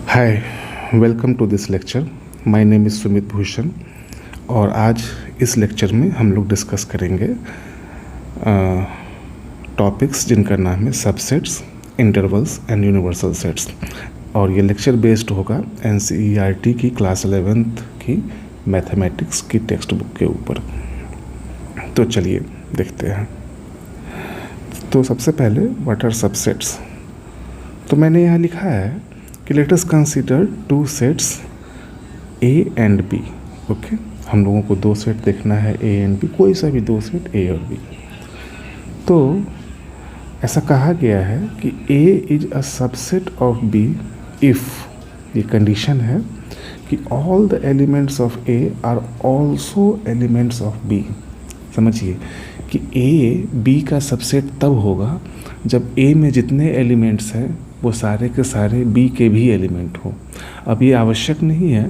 Hi, welcome to this lecture. My name is Sumit Bhushan और आज इस लेक्चर में हम लोग डिस्कस करेंगे टॉपिक्स जिनका नाम है subsets, intervals and universal sets. और ये लेक्चर बेस्ड होगा NCERT की क्लास 11th की मैथमेटिक्स की टेक्स्ट बुक के ऊपर। तो चलिए देखते हैं। तो सबसे पहले व्हाट आर सबसेट्स। तो मैंने यहाँ लिखा है कि let us consider two sets A and B। Okay, हम लोगों को दो सेट देखना है A एंड B, कोई सा भी दो सेट A और B। तो ऐसा कहा गया है कि A is a subset of B if, ये कंडीशन है कि all the elements of A are also elements of B। समझिए कि A B का सबसेट तब होगा जब A में जितने एलिमेंट्स हैं वो सारे के सारे B के भी एलिमेंट हो। अब ये आवश्यक नहीं है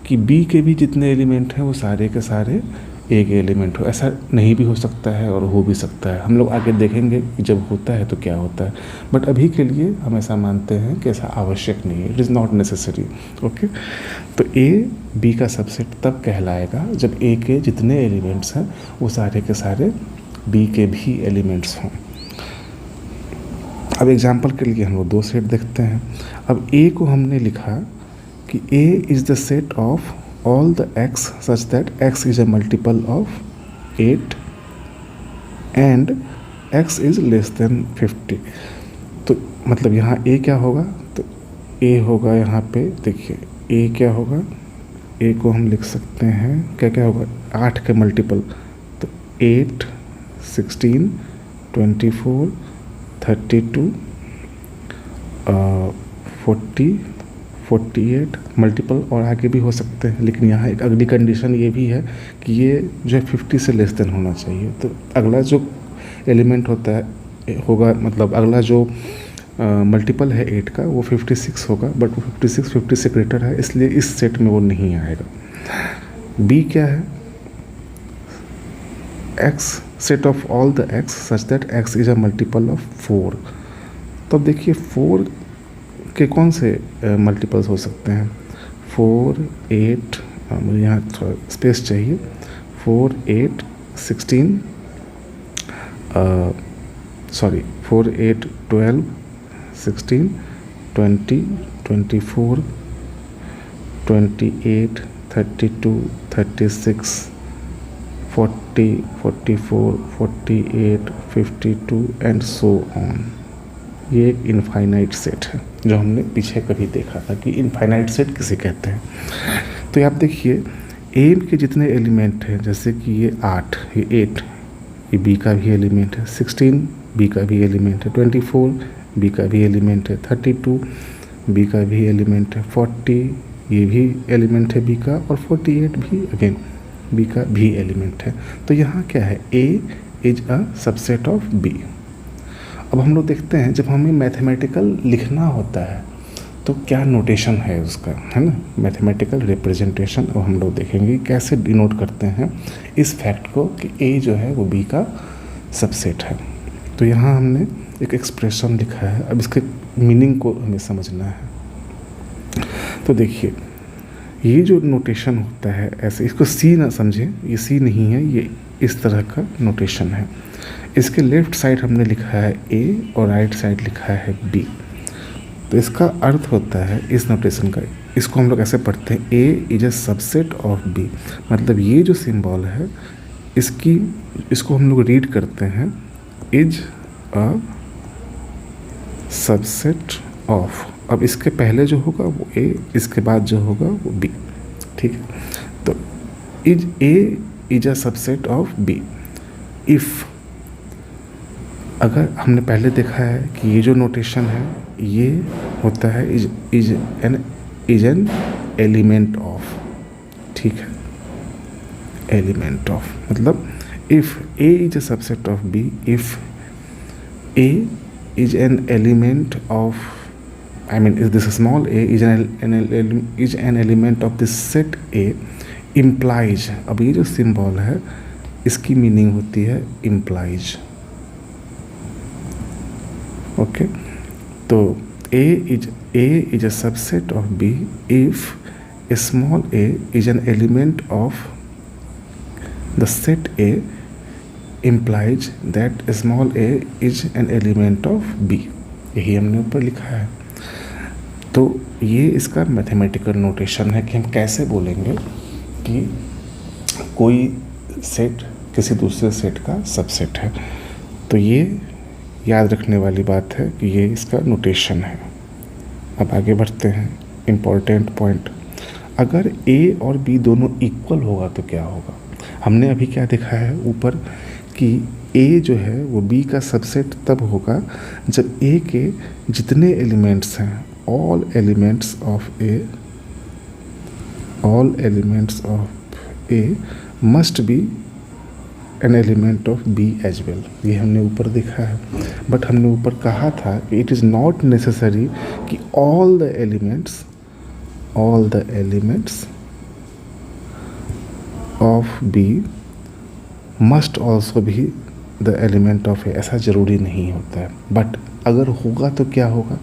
कि B के भी जितने एलिमेंट हैं वो सारे के सारे A के एलिमेंट हो। ऐसा नहीं भी हो सकता है और हो भी सकता है। हम लोग आगे देखेंगे कि जब होता है तो क्या होता है, बट अभी के लिए हम ऐसा मानते हैं कि ऐसा आवश्यक नहीं है, it is not necessary. Okay, तो A B का सबसेट तब कहलाएगा जब A के जितने एलिमेंट्स हैं वो सारे के सारे B के भी एलिमेंट्स हों। अब एग्जाम्पल के लिए हम लोग दो सेट देखते हैं। अब A को हमने लिखा कि A is the set of all the x such that x is a multiple of 8 and x is less than 50। तो मतलब यहाँ A क्या होगा, तो A होगा यहाँ पे, देखिए A क्या होगा, A को हम लिख सकते हैं क्या क्या होगा, 8 के मल्टीपल, तो 8, 16, 24, 32, 40, 48 मल्टीपल और आगे भी हो सकते हैं। लेकिन यहाँ एक अगली कंडीशन ये भी है कि ये जो है 50 से लेस देन होना चाहिए। तो अगला जो एलिमेंट होता है होगा, मतलब अगला जो मल्टीपल है 8 का वो 56 होगा, बट वो 56 50 से ग्रेटर है, इसलिए इस सेट में वो नहीं आएगा। B क्या है, x set of all the x such that x is a multiple of 4। तो अब देखिए 4 के कौन से मल्टीपल्स हो सकते हैं, 4, 8, मुझे यहाँ थोड़ा स्पेस चाहिए, 4, 8, 16, 4, 8, 12, 16, 20, 24, 28, 32, 36, 40, 44, 48, 52 एंड सो ऑन। ये एक इनफाइनाइट सेट है जो हमने पीछे कभी देखा था कि इनफाइनाइट सेट किसे कहते हैं। तो आप देखिए A के जितने एलिमेंट हैं, जैसे कि ये 8, ये 8, ये B का भी एलिमेंट है, 16 B का भी एलिमेंट है, 24 B का भी एलिमेंट है, 32 B का भी एलिमेंट है, 40 ये भी एलिमेंट है B का, और 48 भी अगेन B का भी एलिमेंट है। तो यहाँ क्या है, A is a subset of B। अब हम लोग देखते हैं जब हमें मैथमेटिकल लिखना होता है तो क्या नोटेशन है उसका, है ना, मैथमेटिकल रिप्रेजेंटेशन। और हम लोग देखेंगे कैसे डिनोट करते हैं इस फैक्ट को कि A जो है वो B का सबसेट है। तो यहाँ हमने एक एक्सप्रेशन लिखा है, अब इसके मीनिंग को हमें समझना है। तो देखिए ये जो नोटेशन होता है ऐसे, इसको C ना समझें, ये C नहीं है, ये इस तरह का नोटेशन है। इसके लेफ्ट साइड हमने लिखा है A और राइट साइड लिखा है B। तो इसका अर्थ होता है इस नोटेशन का, इसको हम लोग ऐसे पढ़ते हैं, A is a subset of B। मतलब ये जो सिंबल है इसको हम लोग रीड करते हैं इज अ सबसेट ऑफ। अब इसके पहले जो होगा वो A, इसके बाद जो होगा वो B। ठीक है, तो A is a subset of B if, अगर हमने पहले देखा है कि ये जो नोटेशन है ये होता है इज एन एलिमेंट ऑफ। ठीक है, एलिमेंट ऑफ मतलब if A is a subset of B, if A is an element of, I mean is this small a is an element of this set A implies। अब ये जो symbol है इसकी meaning होती है implies। Okay, तो A A is a subset of B if small a is an element of the set A implies that small a is an element of B। यही हमने ऊपर लिखा है। तो ये इसका मैथमेटिकल नोटेशन है कि हम कैसे बोलेंगे कि कोई सेट किसी दूसरे सेट का सबसेट है। तो ये याद रखने वाली बात है कि ये इसका नोटेशन है। अब आगे बढ़ते हैं। इम्पॉर्टेंट पॉइंट, अगर A और B दोनों इक्वल होगा तो क्या होगा। हमने अभी क्या देखा है ऊपर कि A जो है वो B का सबसेट तब होगा जब A के जितने एलिमेंट्स हैं, all elements of A must be an element of B as well. ये हमने ऊपर देखा है। बट हमने ऊपर कहा था कि इट इज़ नॉट नेसेसरी कि all the elements of B must also भी द एलिमेंट ऑफ A। ऐसा ज़रूरी नहीं होता है। बट अगर होगा तो क्या होगा।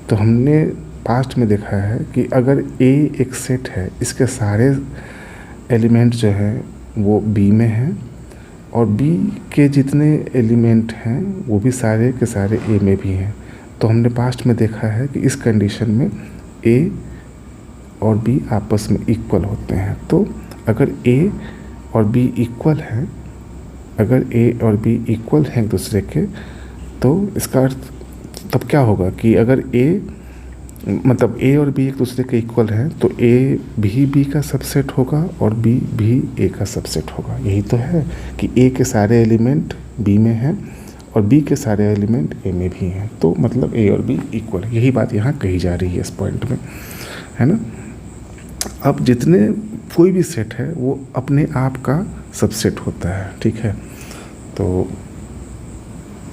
तो हमने पास्ट में देखा है कि अगर A एक सेट है, इसके सारे एलिमेंट जो हैं वो B में हैं और B के जितने एलिमेंट हैं वो भी सारे के सारे A में भी हैं। तो हमने पास्ट में देखा है कि इस कंडीशन में A और B आपस में इक्वल होते हैं। तो अगर A और B इक्वल हैं, अगर A और B इक्वल हैं एक दूसरे के, तो इसका अर्थ तब क्या होगा कि अगर A और B एक दूसरे के इक्वल हैं तो A भी B का सबसेट होगा और B भी A का सबसेट होगा। यही तो है कि A के सारे एलिमेंट B में हैं और B के सारे एलिमेंट A में भी हैं। तो मतलब A और B इक्वल है। यही बात यहाँ कही जा रही है इस पॉइंट में, है ना। अब जितने कोई भी सेट है वो अपने आप का सबसेट होता है, ठीक है। तो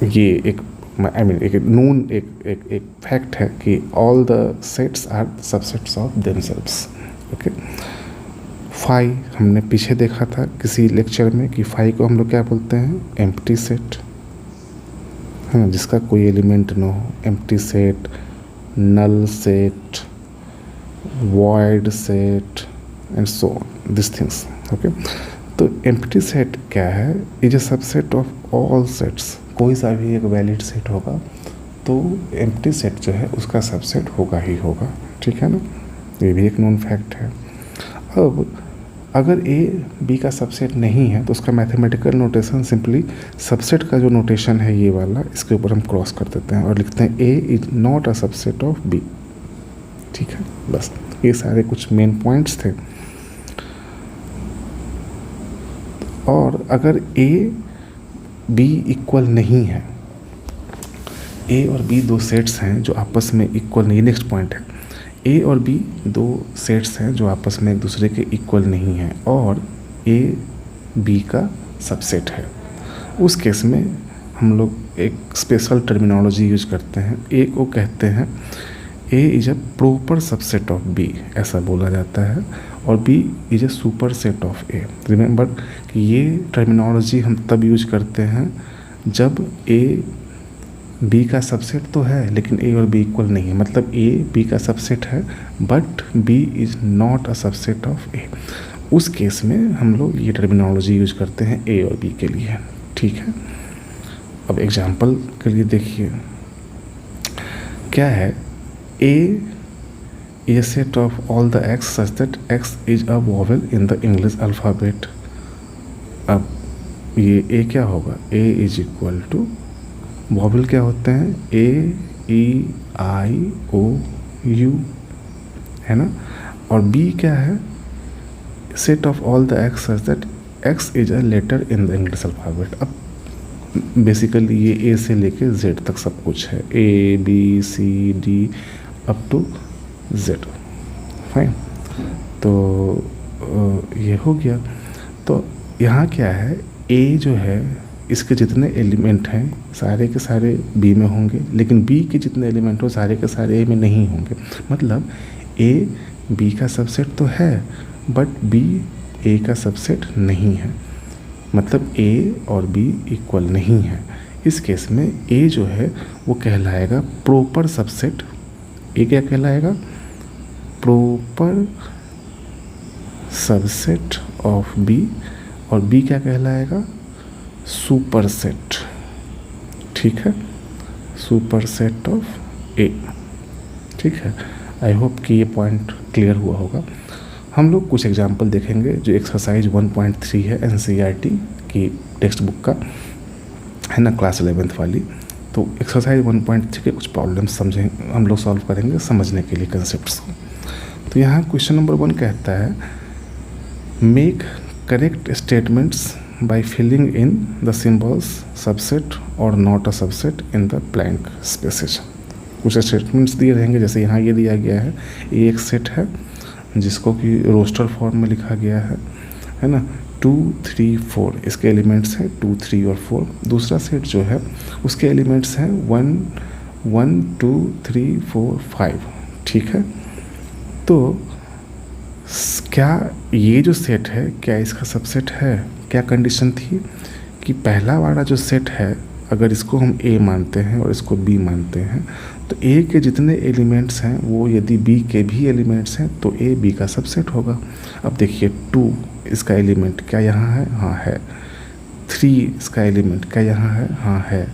ये एक एक फैक्ट है कि all the sets are subsets of themselves. Okay. Phi हमने पीछे देखा था किसी लेक्चर में कि फाई को हम लोग क्या बोलते हैं, एम्प्टी सेट, है ना, जिसका कोई एलिमेंट ना हो। Empty set, null set, void set and so on this things. Okay. तो एम्प्टी सेट क्या है, is a subset of all sets. कोई सा भी एक वैलिड सेट होगा तो एम्प्टी सेट जो है उसका सबसेट होगा ही होगा, ठीक है ना। ये भी एक नोन फैक्ट है। अब अगर A B का सबसेट नहीं है तो उसका मैथमेटिकल नोटेशन सिंपली सबसेट का जो नोटेशन है ये वाला, इसके ऊपर हम क्रॉस कर देते हैं और लिखते हैं A is not a subset of B। ठीक है, बस ये सारे कुछ मेन पॉइंट्स थे। और अगर A B इक्वल नहीं है, A और B दो सेट्स हैं जो आपस में इक्वल नहीं, नेक्स्ट पॉइंट है, A और B दो सेट्स हैं जो आपस में एक दूसरे के इक्वल नहीं हैं और A B का सबसेट है। उस केस में हम लोग एक स्पेशल टर्मिनोलॉजी यूज करते हैं। A को कहते हैं A is a proper subset of B, ऐसा बोला जाता है, और B is a super set of A। Remember कि ये टर्मिनोलॉजी हम तब यूज करते हैं जब A B का सबसेट तो है लेकिन A और B इक्वल नहीं है। मतलब A B का सबसेट है but B is not a subset of A। उस केस में हम लोग ये टर्मिनोलॉजी यूज करते हैं A और B के लिए, ठीक है। अब एग्जांपल के लिए देखिए क्या है, A is a set of all the X such that X is a vowel in the English alphabet। अब ये A क्या होगा, A is equal to, vowel क्या होते हैं, A E I O U, है ना। और B क्या है, set of all the X such that X is a letter in the English alphabet. अब बेसिकली ये A से लेके Z तक सब कुछ है, A B C D up to Z, fine. तो ये हो गया। तो यहाँ क्या है, A जो है इसके जितने एलिमेंट हैं सारे के सारे B में होंगे, लेकिन B के जितने एलिमेंट हो सारे के सारे A में नहीं होंगे। मतलब A B का सबसेट तो है बट B A का सबसेट नहीं है। मतलब A और B इक्वल नहीं है। इस केस में A जो है वो कहलाएगा प्रॉपर सबसेट ए क्या कहलाएगा? प्रॉपर सबसेट ऑफ बी, और बी क्या कहलाएगा? सुपरसेट। ठीक है, सुपरसेट ऑफ ए। ठीक है, आई होप कि ये पॉइंट क्लियर हुआ होगा। हम लोग कुछ एग्जाम्पल देखेंगे जो एक्सरसाइज 1.3 है एनसीईआरटी की टेक्स्ट बुक का, है ना, क्लास 11th वाली। तो एक्सरसाइज 1.3 के कुछ प्रॉब्लम्स समझें, हम लोग सॉल्व करेंगे समझने के लिए कंसेप्ट्स को। तो यहाँ क्वेश्चन नंबर 1 कहता है make correct statements by filling in the symbols subset और not a subset in the blank spaces. कुछ स्टेटमेंट्स दिए रहेंगे, जैसे यहाँ ये दिया गया है, ये एक सेट है जिसको कि रोस्टर फॉर्म में लिखा गया है ना, 2 3 4 इसके एलिमेंट्स हैं 2 3 और 4। दूसरा सेट जो है उसके एलिमेंट्स हैं 1 1 2 3 4 5। ठीक है, तो क्या ये जो सेट है क्या इसका सबसेट है? क्या कंडीशन थी कि पहला वाला जो सेट है अगर इसको हम ए मानते हैं और इसको बी मानते हैं तो ए के जितने एलिमेंट्स हैं वो यदि बी के भी एलिमेंट्स हैं तो ए बी का सबसेट होगा। अब देखिए 2 इसका एलिमेंट क्या यहाँ है? हाँ है। 3 इसका एलिमेंट क्या यहाँ है? हाँ है।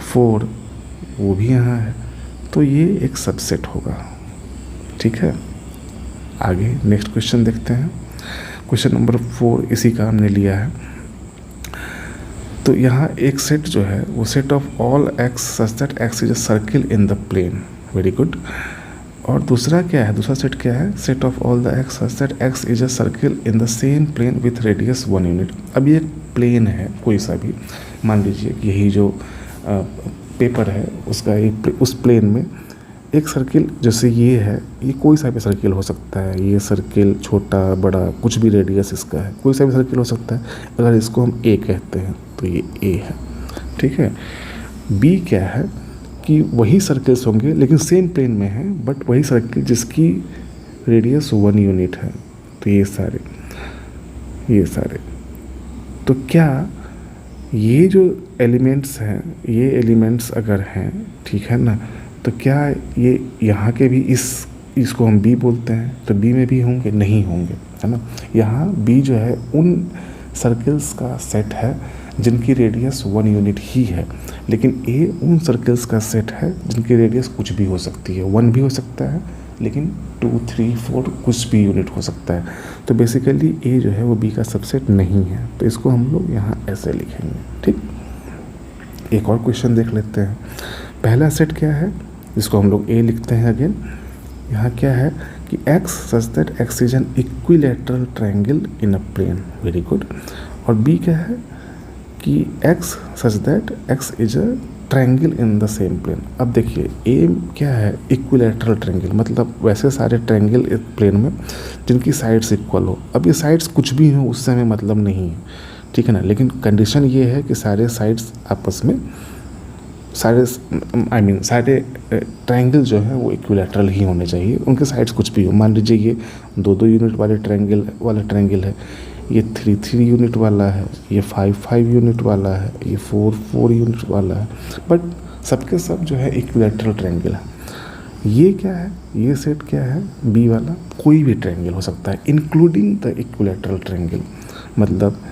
4 वो भी यहाँ है, तो ये एक सबसेट होगा। ठीक है, आगे नेक्स्ट क्वेश्चन देखते हैं। क्वेश्चन नंबर 4 इसी का हमने लिया है। तो यहाँ एक सेट जो है वो set of all x such that x is a circle in the plane. Very good. और दूसरा क्या है? दूसरा सेट क्या है? Set of all the x such that x is a circle in the same plane with radius 1 unit. अब ये plane है कोई सा भी, मान लीजिए यही जो पेपर है उसका एक उस प्लेन में एक सर्किल जैसे ये है, ये कोई सा भी सर्किल हो सकता है, ये सर्किल छोटा बड़ा कुछ भी रेडियस इसका है, कोई सा भी सर्किल हो सकता है। अगर इसको हम ए कहते हैं तो ये ए है। ठीक है, बी क्या है कि वही सर्किल्स होंगे लेकिन सेम प्लेन में है, बट वही सर्किल जिसकी रेडियस 1 यूनिट है। तो ये सारे तो क्या ये जो एलिमेंट्स हैं, ये एलिमेंट्स अगर हैं, ठीक है ना, तो क्या ये यहाँ के भी इसको हम बी बोलते हैं तो बी में भी होंगे? नहीं होंगे, है ना। यहाँ बी जो है उन सर्कल्स का सेट है जिनकी रेडियस 1 यूनिट ही है, लेकिन ए उन सर्कल्स का सेट है जिनकी रेडियस कुछ भी हो सकती है, 1 भी हो सकता है लेकिन 2 3 4 कुछ भी यूनिट हो सकता है। तो बेसिकली ए जो है वो बी का सबसेट नहीं है, तो इसको हम लोग यहाँ ऐसे लिखेंगे। ठीक, एक और क्वेश्चन देख लेते हैं। पहला सेट क्या है, जिसको हम लोग ए लिखते हैं अगेन। यहाँ क्या है कि x such that x is an equilateral triangle in a plane. Very good. और b क्या है कि x such that x is a triangle in the same plane. अब देखिए a क्या है? इक्विलैटरल ट्रायंगल, मतलब वैसे सारे ट्रायंगल एक प्लेन में जिनकी साइड्स इक्वल हो। अब ये साइड्स कुछ भी हो उससे हमें मतलब नहीं है, ठीक है ना, लेकिन कंडीशन ये है कि सारे साइड्स आपस में सारे ट्रायंगल जो है वो इक्विलैटरल ही होने चाहिए, उनके साइड्स कुछ भी हो। मान लीजिए ये 2 यूनिट वाले ट्रायंगल है, ये 3 यूनिट वाला है, ये 5 यूनिट वाला है, ये 4 यूनिट वाला है, बट सबके सब जो है इक्विलैटरल ट्रायंगल है। ये क्या है? ये सेट क्या है? बी वाला कोई भी ट्रायंगल हो सकता है इंक्लूडिंग द इक्विलैटरल ट्रायंगल। मतलब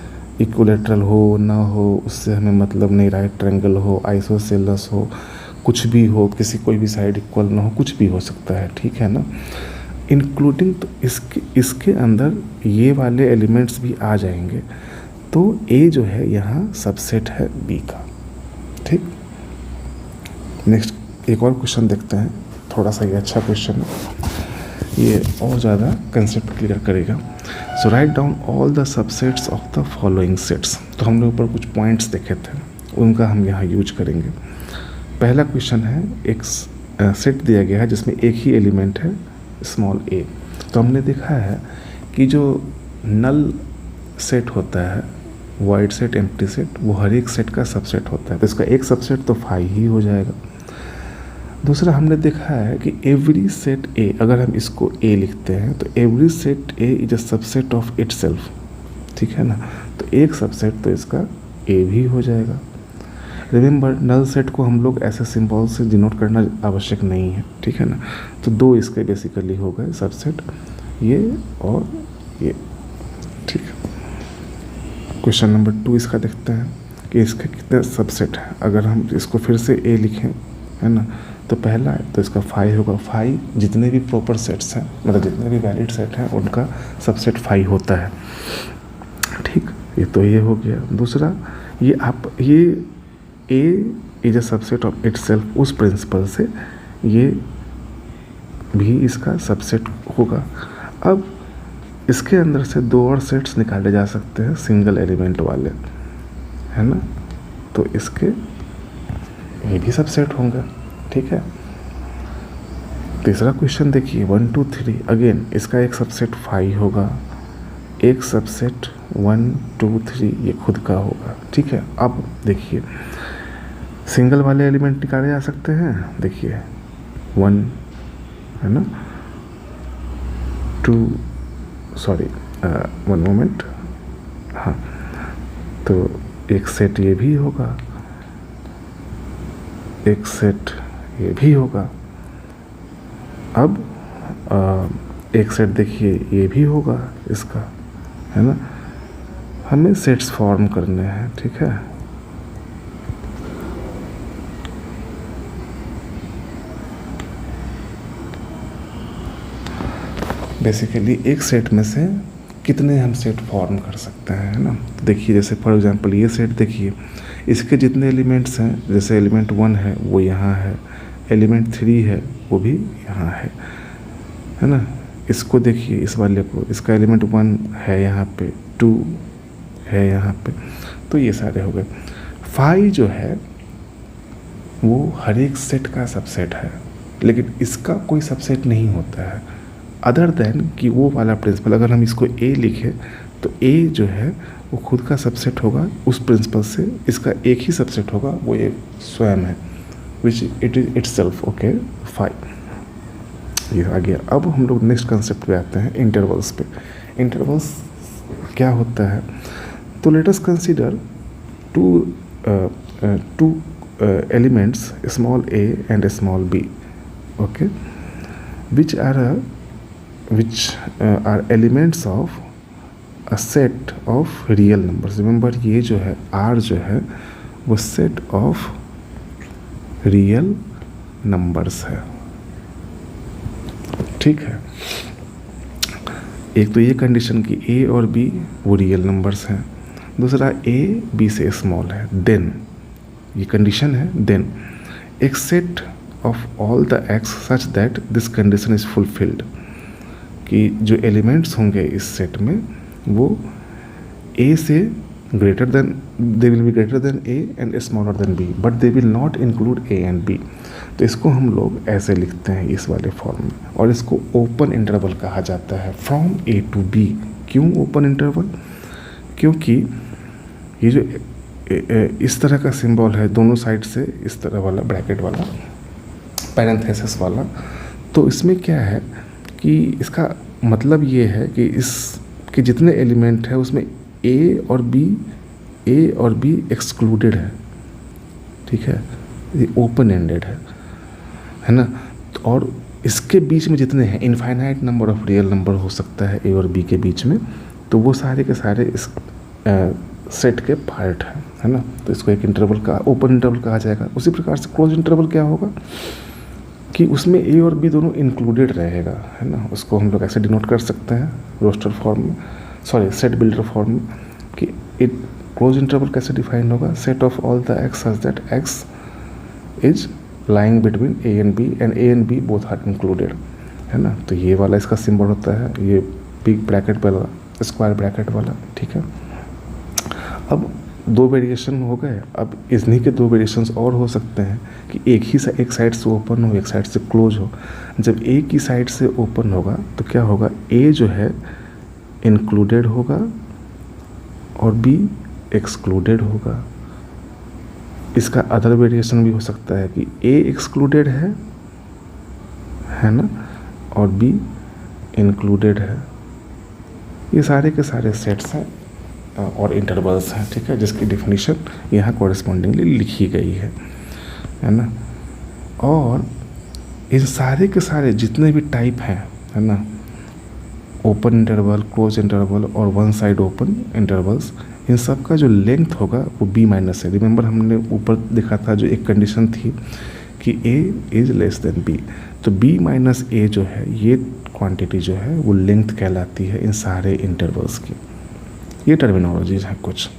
इक्विलैटरल हो ना हो उससे हमें मतलब नहीं, राइट ट्रायंगल हो, आइसोसेलेस हो, कुछ भी हो, किसी कोई भी साइड इक्वल ना हो, कुछ भी हो सकता है, ठीक है ना, इंक्लूडिंग। तो इसके अंदर ये वाले एलिमेंट्स भी आ जाएंगे, तो ए जो है यहाँ सबसेट है बी का। ठीक, नेक्स्ट एक और क्वेश्चन देखते हैं, थोड़ा सा ये अच्छा क्वेश्चन है, ये और ज़्यादा कंसेप्ट क्लियर करेगा। So write down all the subsets of the following sets. तो हमने ऊपर कुछ पॉइंट्स देखे थे, उनका हम यहाँ यूज करेंगे। पहला क्वेश्चन है, एक सेट दिया गया है जिसमें एक ही एलिमेंट है स्मॉल a। तो हमने देखा है कि जो नल सेट होता है, वाइड सेट, एम्प्टी सेट, वो हर एक सेट का सबसेट होता है, तो इसका एक सबसेट तो फाई ही हो जाएगा। दूसरा हमने देखा है कि एवरी सेट ए, अगर हम इसको ए लिखते हैं तो every set A is a subset of itself, ठीक है ना, तो एक सबसेट तो इसका ए भी हो जाएगा। रिमेंबर नल सेट को हम लोग ऐसे सिंबल से डिनोट करना आवश्यक नहीं है, ठीक है ना। तो दो इसके बेसिकली हो गए सबसेट, ये और ये, ठीक है। क्वेश्चन नंबर 2 इसका देखते हैं कि इसके कितने सबसेट हैं। अगर हम इसको फिर से ए लिखें, है ना, तो पहला है तो इसका 5 होगा। 5 जितने भी प्रॉपर सेट्स हैं, मतलब जितने भी वैलिड सेट हैं उनका सबसेट 5 होता है, ठीक। ये तो ये हो गया। दूसरा, ये आप ये A is a subset of itself, उस प्रिंसिपल से ये भी इसका सबसेट होगा। अब इसके अंदर से दो और सेट्स निकाले जा सकते हैं सिंगल एलिमेंट वाले, है ना, तो इसके ये भी सबसेट होंगे, ठीक है। तीसरा क्वेश्चन देखिए 1 2 3, अगेन इसका एक सबसेट 5 होगा, एक सबसेट 1 2 3 ये खुद का होगा, ठीक है। अब देखिए सिंगल वाले एलिमेंट निकाले जा सकते हैं, देखिए 1, है ना, 2 सॉरी 1 मोमेंट, हाँ, तो एक सेट ये भी होगा, एक सेट ये भी होगा। अब एक सेट देखिए ये भी होगा इसका, है ना। हमें सेट्स फॉर्म करने हैं, ठीक है। बेसिकली एक सेट में से कितने हम सेट फॉर्म कर सकते हैं, है ना। तो देखिए जैसे फॉर एग्जांपल ये सेट देखिए, इसके जितने एलिमेंट्स हैं, जैसे एलिमेंट 1 है वो यहाँ है, एलिमेंट 3 है वो भी यहाँ है ना। इसको देखिए, इस वाले को, इसका एलिमेंट 1 है यहाँ पे, 2 है यहाँ पे, तो ये सारे हो गए। 5 जो है वो हर एक सेट का सबसेट है, लेकिन इसका कोई सबसेट नहीं होता है अदर देन कि वो वाला प्रिंसिपल। अगर हम इसको ए लिखें तो ए जो है वो खुद का सबसेट होगा उस प्रिंसिपल से, इसका एक ही सबसेट होगा, वो ये स्वयं है, which it is itself, okay 5। ये आ गया। अब हम लोग नेक्स्ट कंसेप्ट पे आते हैं, इंटरवल्स पे। इंटरवल्स क्या होता है, तो let us consider two elements small a and small b, okay, which are elements of a set of real numbers. Remember ये जो है R जो है वो set of real numbers है, ठीक है। एक तो ये कंडीशन कि a और b वो रियल नंबर्स हैं, दूसरा a b से स्मॉल है, देन ये कंडीशन है, देन एक set of all the x such that this condition is fulfilled, कि जो एलिमेंट्स होंगे इस सेट में वो a से greater than, they will be greater than a and smaller than b, but they will not include a and b। तो इसको हम लोग ऐसे लिखते हैं इस वाले फॉर्म में, और इसको ओपन इंटरवल कहा जाता है, फ्रॉम a टू b। क्यों ओपन इंटरवल? क्योंकि ये जो इस तरह का सिंबल है दोनों साइड से, इस तरह वाला ब्रैकेट वाला, पैरेंथेसिस वाला, तो इसमें क्या है कि इसका मतलब ये है कि इसके जितने एलिमेंट है उसमें a और b एक्सक्लूडेड है, ठीक है, ये ओपन एंडेड है ना। और इसके बीच में जितने हैं, infinite number of real number हो सकता है a और b के बीच में, तो वो सारे के सारे इस सेट के पार्ट है ना। तो इसको एक इंटरवल का ओपन इंटरवल कहा जाएगा। उसी प्रकार से क्लोज इंटरवल क्या होगा कि उसमें a और b दोनों इंक्लूडेड रहेगा, है ना। उसको हम लोग ऐसे डिनोट कर सकते हैं रोस्टर फॉर्म में, सॉरी सेट बिल्डर फॉर्म में, कि इट क्लोज इंटरवल कैसे डिफाइन होगा, set of all the x such that x is lying between a and b and a and b both are included, है ना। तो ये वाला इसका सिंबल होता है, ये बिग ब्रैकेट वाला, स्क्वायर ब्रैकेट वाला, ठीक है। अब दो वेरिएशन हो गए, अब इन्हीं के दो वेरिएशंस और हो सकते हैं कि एक साइड से ओपन हो, एक साइड से क्लोज हो। जब एक ही साइड से ओपन होगा तो क्या होगा, a जो है इंक्लूडेड होगा और b एक्सक्लूडेड होगा। इसका अदर वेरिएशन भी हो सकता है कि a एक्सक्लूडेड है ना, और b इंक्लूडेड है। ये सारे के सारे सेट्स हैं और इंटरवल्स हैं, ठीक है, जिसकी डिफिनीशन यहाँ कॉरेस्पॉन्डिंगली लिखी गई है ना। और इन सारे के सारे जितने भी टाइप हैं, है ना, ओपन इंटरवल, क्लोज इंटरवल और वन साइड ओपन इंटरवल्स, इन सब का जो लेंथ होगा वो b माइनस है। रिमेंबर हमने ऊपर देखा था जो एक कंडीशन थी कि a is less than b, तो b माइनस a जो है ये क्वांटिटी जो है वो लेंथ कहलाती है इन सारे इंटरवल्स की। ये टर्मिनोलॉजीज हैं कुछ।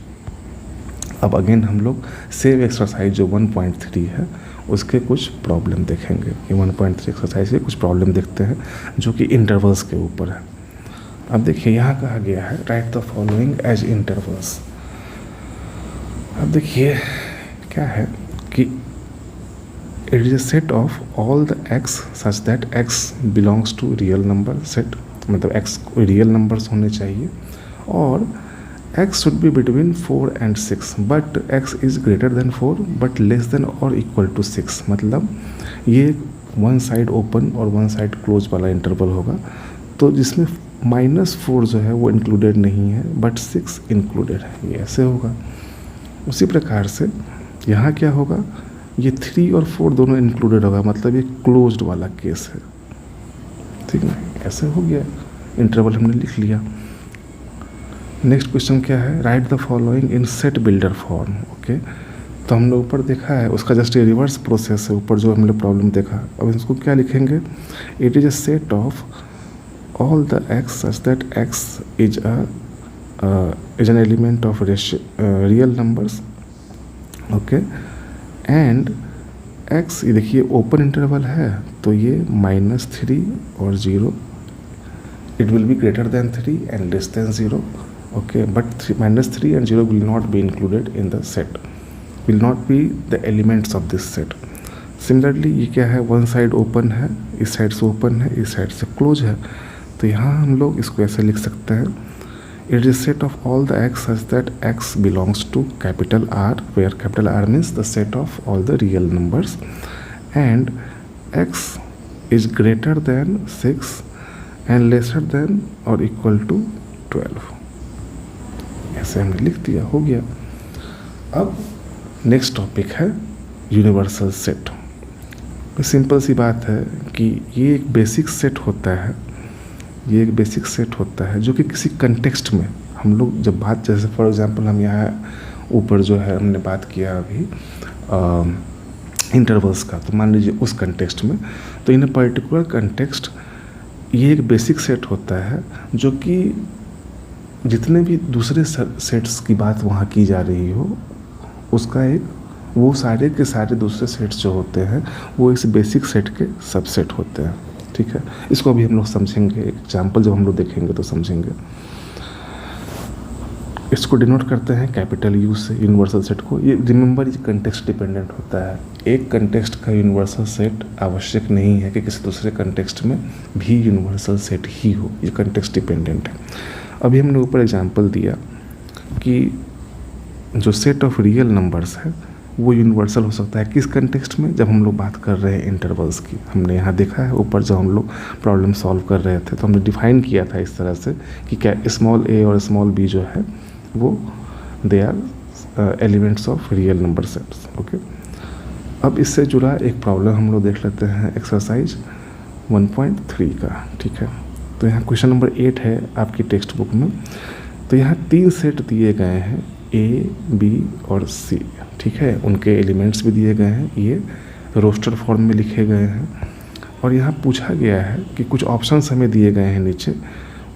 अब अगेन हम लोग सेम एक्सरसाइज जो 1.3 है उसके कुछ प्रॉब्लम देखेंगे। ये 1.3 एक्सरसाइज के कुछ प्रॉब्लम देखते हैं जो कि इंटरवल्स के ऊपर है। अब देखिए यहाँ कहा गया है right the following as intervals. अब देखिए क्या है कि it is a set of all the x such that x belongs to real number set, मतलब x रियल नंबर्स होने चाहिए और x should be between 4 and 6 but x is greater than 4 but less than or equal to 6, मतलब ये one side open और one side close वाला interval होगा, तो जिसमें -4 जो है वो इंक्लूडेड नहीं है बट 6 इंक्लूडेड है, ये ऐसे होगा। उसी प्रकार से यहाँ क्या होगा, ये 3 और 4 दोनों इंक्लूडेड होगा, मतलब ये क्लोज्ड वाला केस है, ठीक है, ऐसे हो गया, इंटरवल हमने लिख लिया। नेक्स्ट क्वेश्चन क्या है, right the following in set builder form. Okay, तो हमने ऊपर देखा है उसका जस्ट ये रिवर्स प्रोसेस है, ऊपर जो हमने प्रॉब्लम देखा। अब इसको क्या लिखेंगे, it is a set of all the x such that x is an element of real numbers, okay, and x, ये देखिए ओपन इंटरवल है तो ये -3 और 0, it will be greater than 3 and less than 0, okay, but -3 and 0 will not be included in the set, will not be the elements of this set. Similarly ये क्या है, one side open है, इस side से open है, इस side से close है, तो यहाँ हम लोग इसको ऐसे लिख सकते हैं, it is set of all the x such that x belongs to capital R, where capital R means the set of all the real numbers, and x is greater than 6 and lesser than or equal to 12। ऐसे हमने लिख दिया, हो गया। अब next topic है universal set. Simple सी बात है कि ये एक बेसिक सेट होता है, ये एक बेसिक सेट होता है जो कि किसी कंटेक्स्ट में हम लोग जब बात, जैसे फॉर एग्जांपल हम यहाँ ऊपर जो है हमने बात किया अभी इंटरवल्स का, तो मान लीजिए उस कंटेक्स्ट में, तो इन पर्टिकुलर कंटेक्स्ट ये एक बेसिक सेट होता है जो कि जितने भी दूसरे सेट्स की बात वहाँ की जा रही हो उसका एक, वो सारे के सारे दूसरे सेट्स जो होते हैं वो इस बेसिक सेट के सबसेट होते हैं, ठीक है। इसको अभी हम लोग समझेंगे, एग्जाम्पल जब हम लोग देखेंगे तो समझेंगे। इसको डिनोट करते हैं कैपिटल यू से यूनिवर्सल सेट को। ये रिमेंबर ये कंटेक्स्ट डिपेंडेंट होता है, एक कंटेक्स्ट का यूनिवर्सल सेट आवश्यक नहीं है कि किसी दूसरे कंटेक्स्ट में भी यूनिवर्सल सेट ही हो, ये कंटेक्स्ट डिपेंडेंट है। अभी हमने ऊपर एग्जाम्पल दिया कि जो सेट ऑफ रियल नंबर्स है वो यूनिवर्सल हो सकता है किस कंटेक्स्ट में, जब हम लोग बात कर रहे हैं इंटरवल्स की। हमने यहाँ देखा है ऊपर जब हम लोग प्रॉब्लम सॉल्व कर रहे थे तो हमने डिफाइन किया था इस तरह से कि क्या स्मॉल a और स्मॉल b जो है वो they are elements of real number sets, okay. अब इससे जुड़ा एक प्रॉब्लम हम लोग देख लेते हैं एक्सरसाइज 1.3 का, ठीक है। तो यहाँ क्वेश्चन नंबर 8 है आपकी टेक्स्ट बुक में। तो यहाँ 3 सेट दिए गए हैं a, b और c, ठीक है, उनके एलिमेंट्स भी दिए गए हैं, ये रोस्टर फॉर्म में लिखे गए हैं। और यहाँ पूछा गया है कि कुछ ऑप्शंस हमें दिए गए हैं नीचे,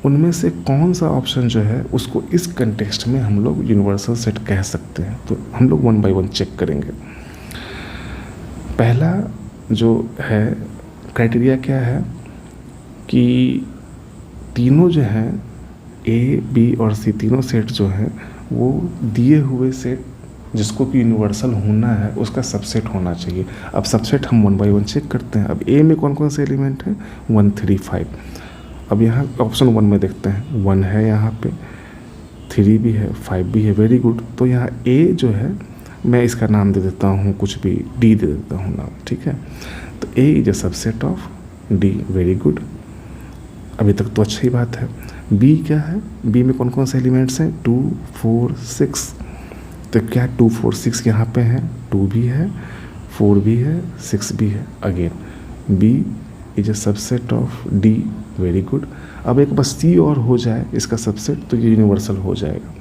उनमें से कौन सा ऑप्शन जो है उसको इस कंटेक्स्ट में हम लोग यूनिवर्सल सेट कह सकते हैं। तो हम लोग 1 बाय 1 चेक करेंगे। पहला जो है क्राइटेरिया क्या है कि तीनों जो हैं a, b और c, तीनों सेट जो हैं वो दिए हुए सेट जिसको कि यूनिवर्सल होना है उसका सबसेट होना चाहिए। अब सबसेट हम 1 बाय 1 चेक करते हैं। अब ए में कौन कौन से एलिमेंट हैं, 1, 3, 5। अब यहाँ ऑप्शन 1 में देखते हैं 1 है, यहाँ पे 3 भी है, 5 भी है, वेरी गुड। तो यहाँ ए जो है मैं इसका नाम दे देता हूँ कुछ भी, डी दे देता हूँ नाम, ठीक है। तो A is a subset of D, very good. अभी तक तो अच्छी बात है। बी क्या है, बी में कौन कौन से एलिमेंट्स हैं, 2 4 6। तो क्या 2 4 6 यहाँ पे हैं, 2 भी है, 4 भी है, 6 भी है। Again B is a subset of D, very good. अब एक बस सी और हो जाए इसका सबसेट तो ये यूनिवर्सल हो जाएगा।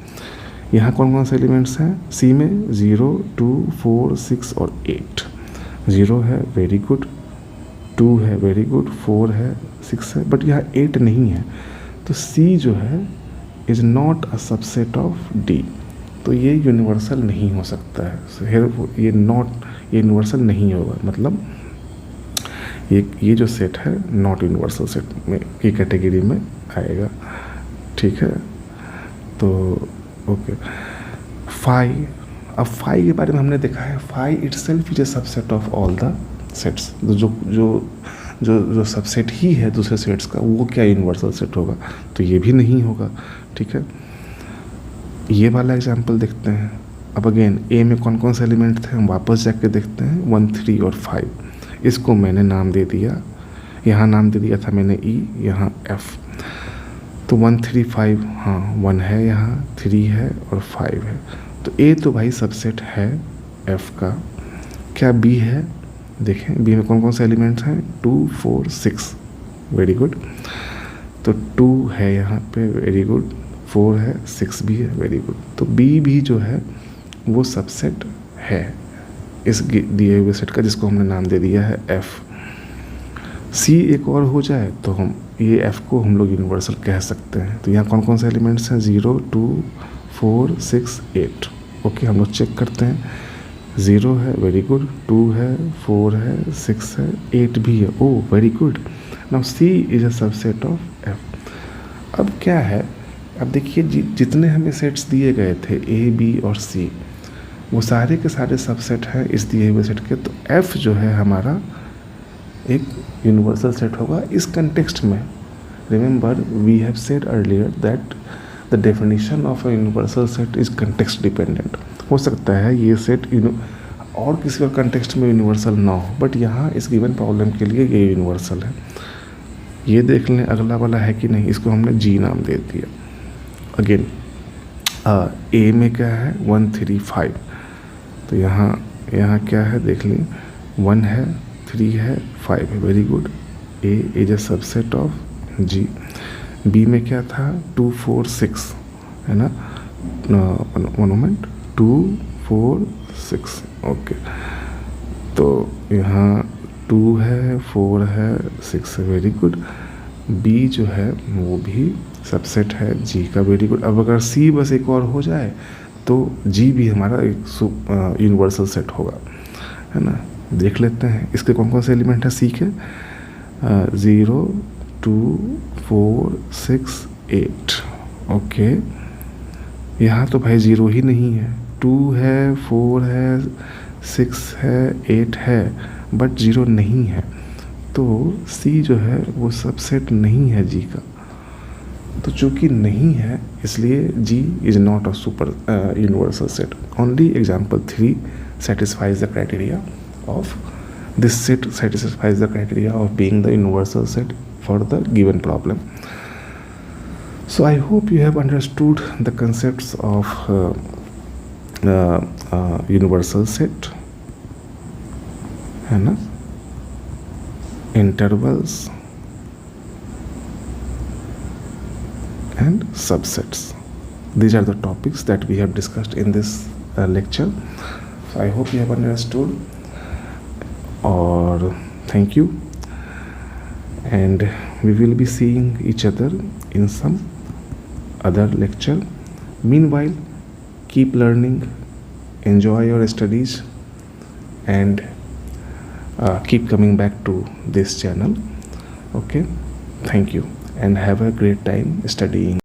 यहाँ कौन कौन से एलिमेंट्स हैं, सी में 0 2 4 6 और 8। 0 है, वेरी गुड, 2 है, वेरी गुड, 4 है, 6 है, बट यहाँ 8 नहीं है। तो सी जो है is not a subset of D, तो ये यूनिवर्सल नहीं हो सकता है। So here ये यूनिवर्सल नहीं होगा, मतलब ये जो सेट है नॉट यूनिवर्सल सेट में की कैटेगरी में आएगा। ठीक है, तो ओके। फाई, अब फाई के बारे में हमने देखा है, phi itself is a subset of all the sets. जो सबसेट ही है दूसरे सेट्स का, वो क्या यूनिवर्सल सेट होगा, तो ये भी नहीं होगा। ठीक है, ये वाला एग्जांपल देखते हैं। अब अगेन ए में कौन कौन से एलिमेंट थे, हम वापस जाके देखते हैं, 1 3 और 5। इसको मैंने नाम दे दिया, यहाँ नाम दे दिया था मैंने ई, यहाँ एफ। तो 1 3 5, हाँ 1 है, यहाँ 3 है और 5 है। तो ए तो भाई सबसेट है एफ का। क्या बी है, देखें बी में कौन कौन से एलिमेंट्स हैं, 2 4 6, वेरी गुड। तो 2 है यहाँ पे, वेरी गुड, 4 है, 6 भी है, वेरी गुड। तो बी भी जो है वो सबसेट है इस दिए हुए सेट का, जिसको हमने नाम दे दिया है एफ। सी एक और हो जाए तो हम ये एफ को हम लोग यूनिवर्सल कह सकते हैं। तो यहाँ कौन कौन से एलिमेंट्स हैं, 0 2 4 6 8। ओके, हम लोग चेक करते हैं, 0 है, वेरी गुड, 2 है, 4 है, 6 है, 8 भी है, O very good. Now C is a subset of F. अब क्या है, अब देखिए जितने हमें सेट्स दिए गए थे ए बी और सी, वो सारे के सारे सबसेट हैं इस दिए हुए सेट के। तो एफ जो है हमारा एक यूनिवर्सल सेट होगा इस कंटेक्स्ट में। Remember we have said earlier that the definition of a universal set is context dependent. हो सकता है ये सेट और किसी और कंटेक्स्ट में यूनिवर्सल ना हो, बट यहाँ इस गिवन प्रॉब्लम के लिए ये यूनिवर्सल है। ये देख लें अगला वाला है कि नहीं, इसको हमने जी नाम दे दिया। अगेन ए में क्या है, 1 3 5। तो यहाँ क्या है देख लें, 1 है, 3 है, 5 है, very good. A is a subset of G. B में क्या था, 2 4 6 है ना, वन मोमेंट, 2 4 6, ओके। तो यहाँ 2 है, 4 है, 6 है, वेरी गुड। बी जो है वो भी सबसेट है जी का, वेरी गुड। अब अगर सी बस एक और हो जाए तो जी भी हमारा एक यूनिवर्सल सेट होगा, है ना। देख लेते हैं इसके कौन कौन से एलिमेंट है सी के, 0 2 4 6 8। ओके, यहाँ तो भाई 0 ही नहीं है, 2 है, 4 है, 6 है, 8 है, बट 0 नहीं है। तो सी जो है वो सबसेट नहीं है जी का। तो चूंकि नहीं है इसलिए G is not a super universal set. Only example 3 satisfies the criteria of this set, satisfies the criteria of being the universal set for the given problem. So I hope you have understood the concepts of universal set, है ना, intervals and subsets. These are the topics that we have discussed in this lecture. So I hope you have understood, or thank you, and we will be seeing each other in some other lecture. Meanwhile, keep learning, enjoy your studies, and keep coming back to this channel. Okay, thank you and have a great time studying.